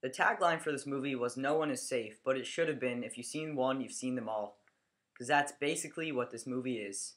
The tagline for this movie was "No one is safe," but it should have been "If you've seen one, you've seen them all." Because that's basically what this movie is.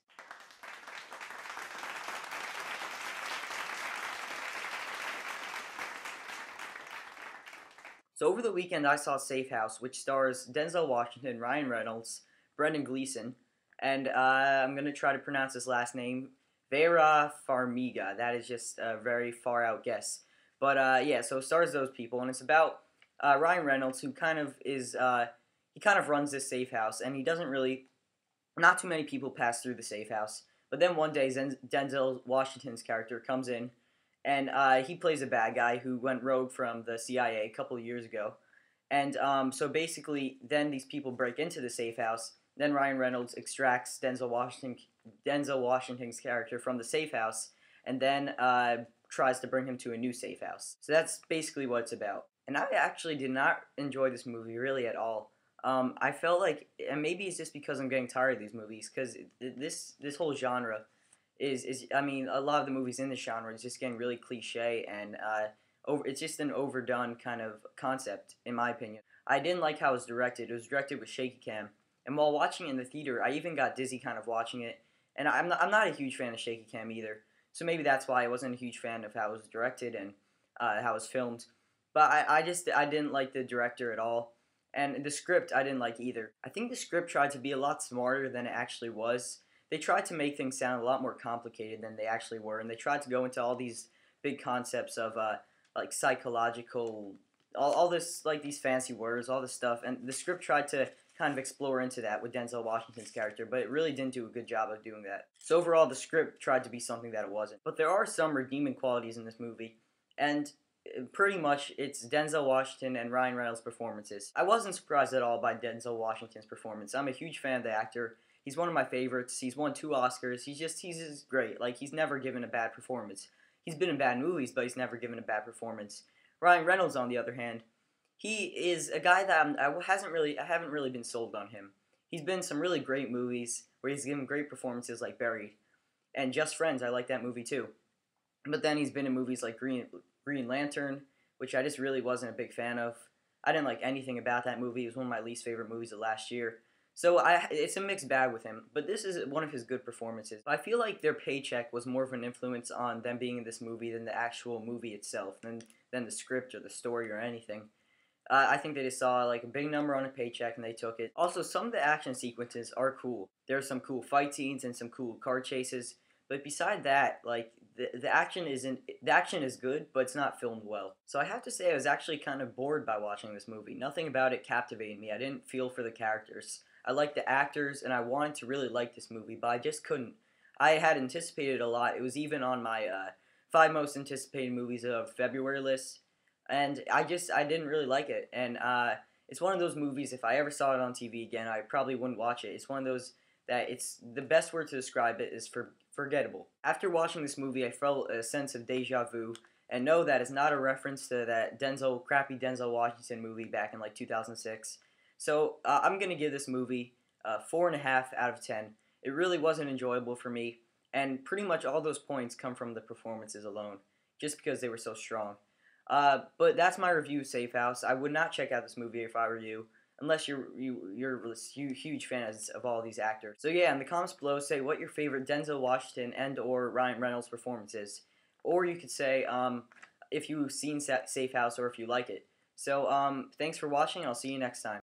So over the weekend I saw Safe House, which stars Denzel Washington, Ryan Reynolds, Brendan Gleeson, and I'm going to try to pronounce his last name, Vera Farmiga. That is just a very far out guess. But yeah, so it stars those people, and it's about Ryan Reynolds, who kind of is, he kind of runs this safe house, and he doesn't really, not too many people pass through the safe house. But then one day, Denzel Washington's character comes in, and he plays a bad guy who went rogue from the CIA a couple of years ago. And so basically, then these people break into the safe house. Then Ryan Reynolds extracts Denzel Washington's character from the safe house, and then tries to bring him to a new safe house. So that's basically what it's about. And I actually did not enjoy this movie really at all. I felt like, and maybe it's just because I'm getting tired of these movies, because this whole genre is I mean, a lot of the movies in this genre is just getting really cliche, and it's just an overdone kind of concept, in my opinion. I didn't like how it was directed. It was directed with shaky-cam, and while watching it in the theater, I even got dizzy kind of watching it. And I'm not a huge fan of shaky-cam either, so maybe that's why I wasn't a huge fan of how it was directed and how it was filmed. But I didn't like the director at all. And the script I didn't like either. I think the script tried to be a lot smarter than it actually was. They tried to make things sound a lot more complicated than they actually were, and they tried to go into all these big concepts of like psychological, all this, like these fancy words, all this stuff, and the script tried to kind of explore into that with Denzel Washington's character, but it really didn't do a good job of doing that. So overall, the script tried to be something that it wasn't. But there are some redeeming qualities in this movie, and pretty much it's Denzel Washington and Ryan Reynolds' performances. I wasn't surprised at all by Denzel Washington's performance. I'm a huge fan of the actor. He's one of my favorites. He's won 2 Oscars. He's just great. Like, he's never given a bad performance. He's been in bad movies, but he's never given a bad performance. Ryan Reynolds, on the other hand, he is a guy that I haven't really been sold on him. He's been in some really great movies where he's given great performances, like Buried, and Just Friends. I like that movie too. But then he's been in movies like Green Lantern, which I just really wasn't a big fan of. I didn't like anything about that movie. It was one of my least favorite movies of last year. So it's a mixed bag with him, but this is one of his good performances. I feel like their paycheck was more of an influence on them being in this movie than the actual movie itself, than the script or the story or anything. I think they just saw like a big number on a paycheck and they took it. Also, some of the action sequences are cool. There's some cool fight scenes and some cool car chases, but beside that, like the action is good, but it's not filmed well. So I have to say I was actually kind of bored by watching this movie. Nothing about it captivated me. I didn't feel for the characters. I liked the actors, and I wanted to really like this movie, but I just couldn't. I had anticipated a lot. It was even on my 5 most anticipated movies of February list, and I didn't really like it. And it's one of those movies, if I ever saw it on TV again, I probably wouldn't watch it. It's one of those that the best word to describe it is forgettable. After watching this movie, I felt a sense of deja vu, and no, that is not a reference to that crappy Denzel Washington movie back in like 2006. So I'm going to give this movie 4.5 out of 10. It really wasn't enjoyable for me, and pretty much all those points come from the performances alone, just because they were so strong. But that's my review of Safe House. I would not check out this movie if I were you, unless you're huge fans of all these actors. So yeah, in the comments below, say what your favorite Denzel Washington and or Ryan Reynolds performance is. Or you could say if you've seen Safe House or if you like it. So thanks for watching, and I'll see you next time.